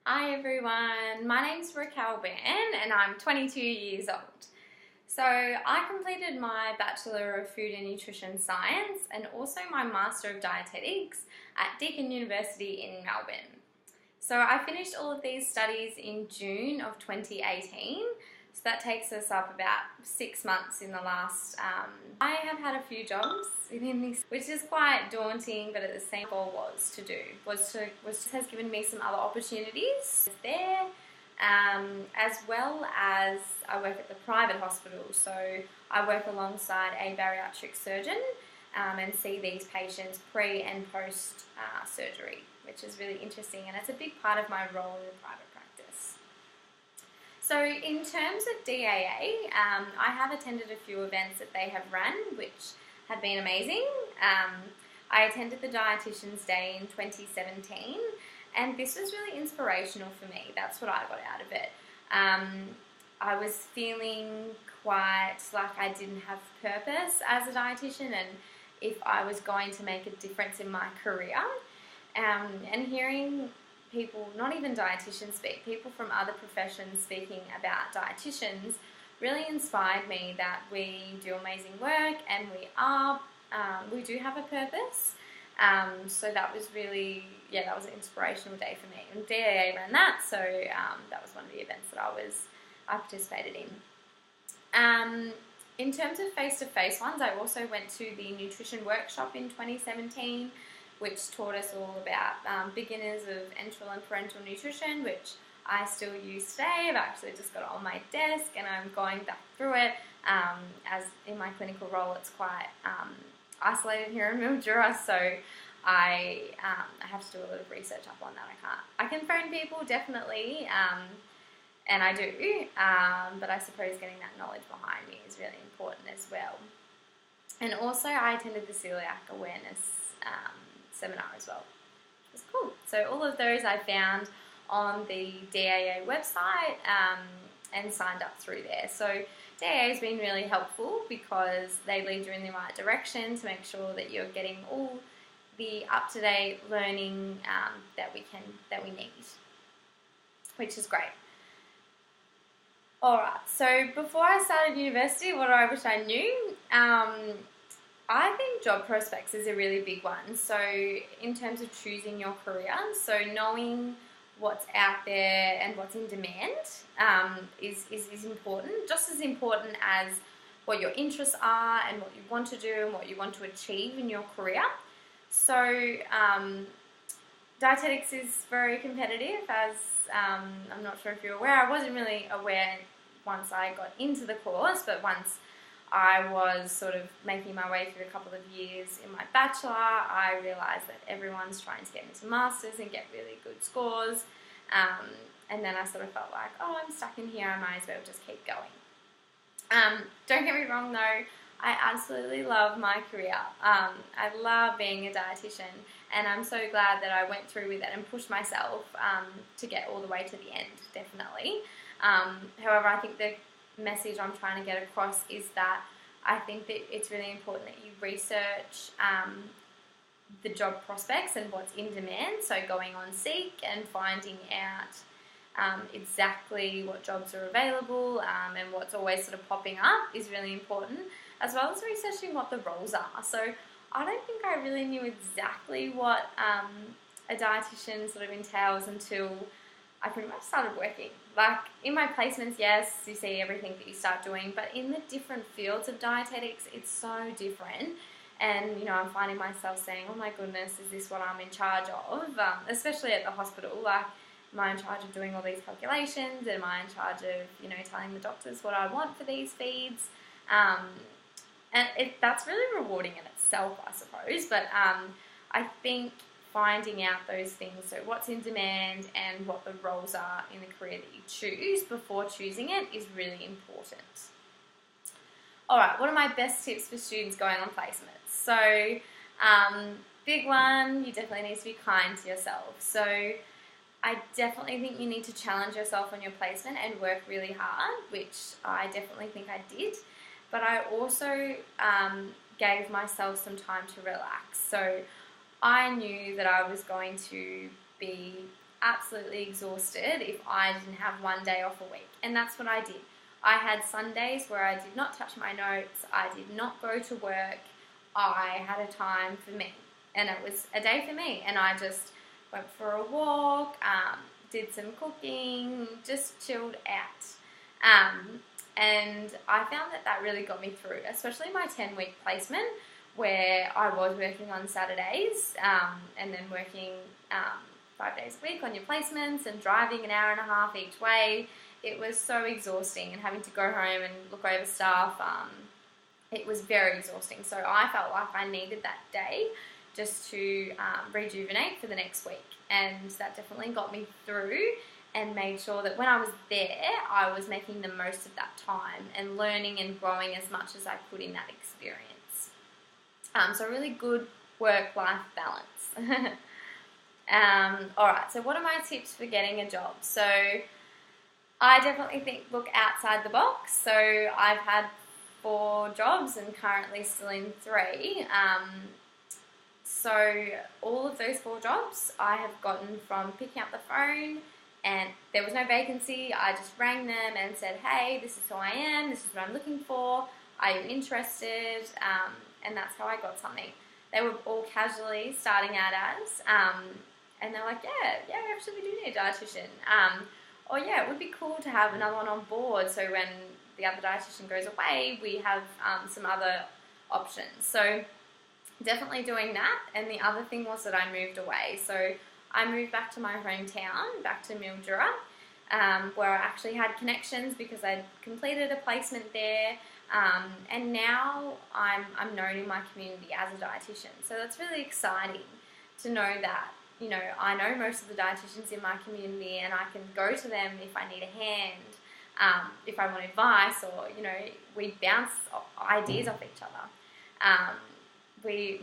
Hi everyone, my name's Raquel Ben and I'm 22 years old. So I completed my Bachelor of Food and Nutrition Science and also my Master of Dietetics at Deakin University in Melbourne. So I finished all of these studies in June of 2018. So that takes us up about 6 months in the last. I have had a few jobs within this, which is quite daunting, but at the same goal has given me some other opportunities there, as well as I work at the private hospital. So I work alongside a bariatric surgeon and see these patients pre and post surgery, which is really interesting, and it's a big part of my role in private practice. So in terms of DAA, I have attended a few events that they have run, which have been amazing. I attended the Dietitian's Day in 2017, and this was really inspirational for me. That's what I got out of it. I was feeling quite like I didn't have purpose as a dietitian, and if I was going to make a difference in my career, and hearing people, not even dietitians speak, people from other professions speaking about dietitians really inspired me that we do amazing work and we do have a purpose. So that was really, that was an inspirational day for me. And DAA ran that, so that was one of the events that I participated in. In terms of face-to-face ones, I also went to the nutrition workshop in 2017, which taught us all about beginners of enteral and parental nutrition, which I still use today. I've actually just got it on my desk and I'm going back through it. As in my clinical role, it's quite isolated here in Mildura, so I have to do a lot of research up on that. I can phone people, definitely, and I do, but I suppose getting that knowledge behind me is really important as well. And also I attended the celiac awareness seminar as well, which was cool. So all of those I found on the DAA website and signed up through there. So DAA has been really helpful because they lead you in the right direction to make sure that you're getting all the up-to-date learning that we need, which is great. Alright, so before I started university, what do I wish I knew? I think job prospects is a really big one. So in terms of choosing your career, so knowing what's out there and what's in demand is important, just as important as what your interests are and what you want to do and what you want to achieve in your career. So dietetics is very competitive, as I'm not sure if you're aware. I wasn't really aware once I got into the course, but once I was sort of making my way through a couple of years in my bachelor, I realised that everyone's trying to get into masters and get really good scores, and then I sort of felt like, oh, I'm stuck in here, I might as well just keep going. Don't get me wrong though, I absolutely love my career. I love being a dietitian, and I'm so glad that I went through with it and pushed myself to get all the way to the end, definitely. However, I think the message I'm trying to get across is that I think that it's really important that you research the job prospects and what's in demand, so going on Seek and finding out exactly what jobs are available and what's always sort of popping up is really important, as well as researching what the roles are. So I don't think I really knew exactly what a dietitian sort of entails until I pretty much started working. Like in my placements, yes, you see everything that you start doing, but in the different fields of dietetics, it's so different. And, you know, I'm finding myself saying, oh my goodness, is this what I'm in charge of? Especially at the hospital, like, am I in charge of doing all these calculations? Am I in charge of, you know, telling the doctors what I want for these feeds? And that's really rewarding in itself, I suppose. But I think finding out those things, so what's in demand and what the roles are in the career that you choose before choosing it, is really important. Alright, what are my best tips for students going on placements? So, big one, you definitely need to be kind to yourself. So, I definitely think you need to challenge yourself on your placement and work really hard, which I definitely think I did. But I also gave myself some time to relax. So I knew that I was going to be absolutely exhausted if I didn't have one day off a week. And that's what I did. I had Sundays where I did not touch my notes, I did not go to work, I had a time for me. And it was a day for me. And I just went for a walk, did some cooking, just chilled out. And I found that really got me through, especially my 10-week placement where I was working on Saturdays and then working 5 days a week on your placements and driving an hour and a half each way. It was so exhausting, and having to go home and look over stuff, it was very exhausting. So I felt like I needed that day just to rejuvenate for the next week, and that definitely got me through and made sure that when I was there, I was making the most of that time and learning and growing as much as I could in that experience. So really good work-life balance. Alright, so what are my tips for getting a job? So I definitely think look outside the box. So I've had 4 jobs and currently still in 3. So all of those 4 jobs I have gotten from picking up the phone, and there was no vacancy. I just rang them and said, hey, this is who I am, this is what I'm looking for, are you interested? And that's how I got something. They were all casually starting out as, and they're like, yeah, actually we do need a dietitian. Or yeah, it would be cool to have another one on board, so when the other dietitian goes away, we have some other options. So definitely doing that. And the other thing was that I moved away. So I moved back to my hometown, back to Mildura, where I actually had connections because I'd completed a placement there. And now I'm known in my community as a dietitian. So that's really exciting to know that, you know, I know most of the dietitians in my community, and I can go to them if I need a hand, if I want advice, or, you know, we bounce ideas off each other.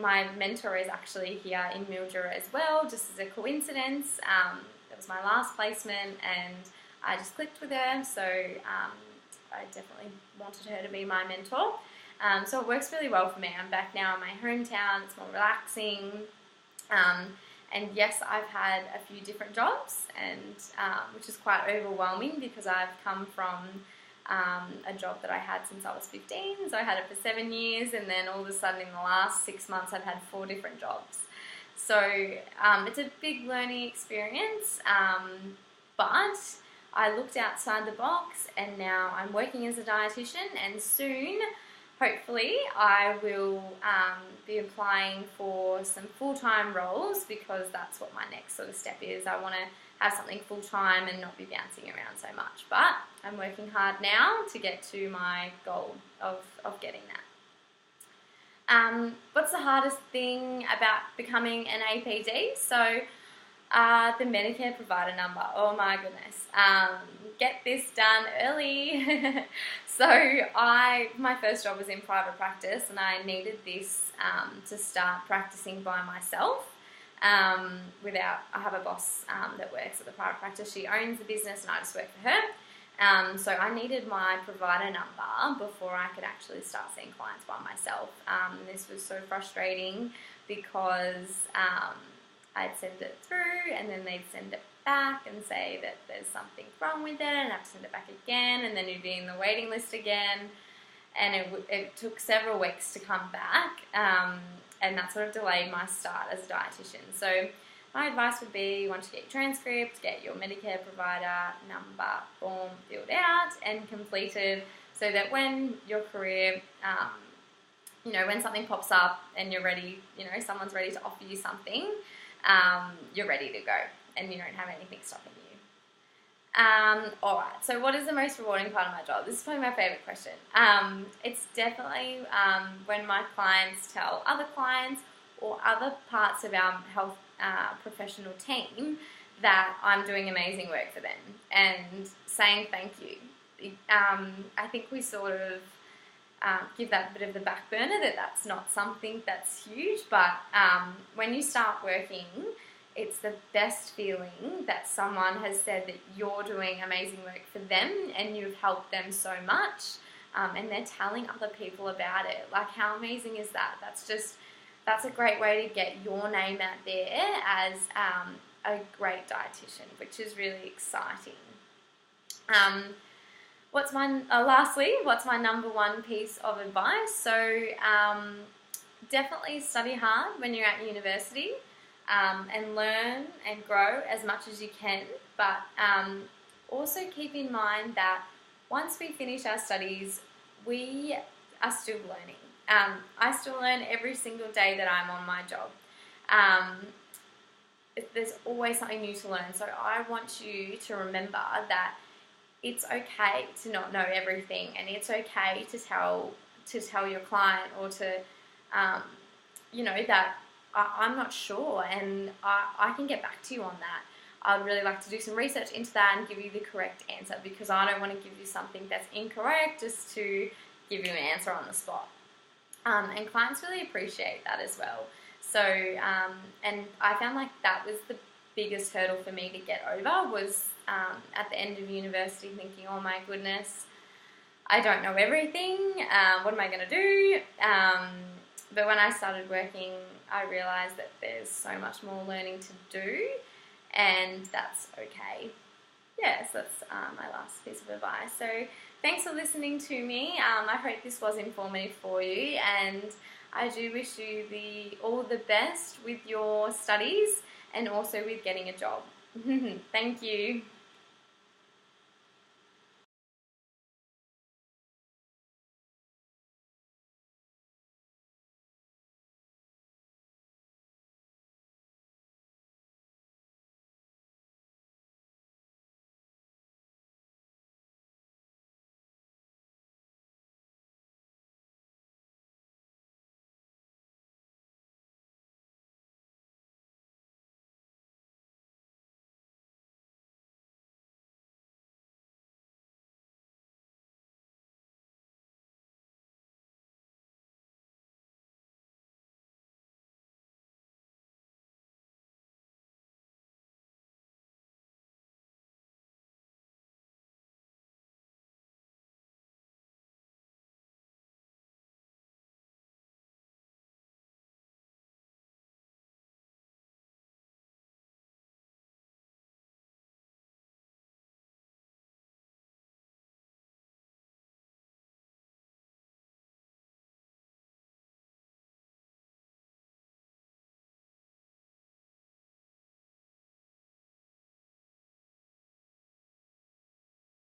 My mentor is actually here in Mildura as well, just as a coincidence. That was my last placement, and I just clicked with her, so I definitely wanted her to be my mentor. So it works really well for me. I'm back now in my hometown, it's more relaxing. And yes, I've had a few different jobs, and which is quite overwhelming because I've come from a job that I had since I was 15. So I had it for 7 years, and then all of a sudden in the last 6 months I've had 4 different jobs. So it's a big learning experience, but I looked outside the box, and now I'm working as a dietitian, and soon, hopefully, I will be applying for some full-time roles, because that's what my next sort of step is. I want to have something full-time and not be bouncing around so much. But I'm working hard now to get to my goal of getting that. What's the hardest thing about becoming an APD? So the Medicare provider number. Oh my goodness. Get this done early. So my first job was in private practice, and I needed this to start practicing by myself. I have a boss that works at the private practice. She owns the business, and I just work for her. So I needed my provider number before I could actually start seeing clients by myself. This was so frustrating because I'd send it through, and then they'd send it back and say that there's something wrong with it, and I have to send it back again, and then you'd be in the waiting list again, and it took several weeks to come back, and that sort of delayed my start as a dietitian. So my advice would be, once you get your transcript, get your Medicare provider number form filled out and completed, so that when your career, you know, when something pops up and you're ready, you know, someone's ready to offer you something, you're ready to go, and you don't have anything stopping you. Alright, so what is the most rewarding part of my job? This is probably my favourite question. It's definitely when my clients tell other clients or other parts of our health professional team that I'm doing amazing work for them, and saying thank you. I think we sort of give that bit of the back burner, that's not something that's huge, but when you start working, it's the best feeling that someone has said that you're doing amazing work for them and you've helped them so much, and they're telling other people about it. Like, how amazing is that? That's a great way to get your name out there as a great dietitian, which is really exciting. Lastly, what's my number one piece of advice? So definitely study hard when you're at university, and learn and grow as much as you can, but also keep in mind that once we finish our studies, we are still learning. I still learn every single day that I'm on my job. There's always something new to learn, so I want you to remember that it's okay to not know everything, and it's okay to tell your client, or to that I'm not sure, and I can get back to you on that. I'd really like to do some research into that and give you the correct answer, because I don't want to give you something that's incorrect just to give you an answer on the spot. And clients really appreciate that as well. So, and I found like that was the biggest hurdle for me to get over, was at the end of university thinking, oh my goodness, I don't know everything, what am I going to do? But when I started working, I realised that there's so much more learning to do, and that's okay. Yes, that's my last piece of advice. So thanks for listening to me. I hope this was informative for you, and I do wish you all the best with your studies and also with getting a job. Thank you.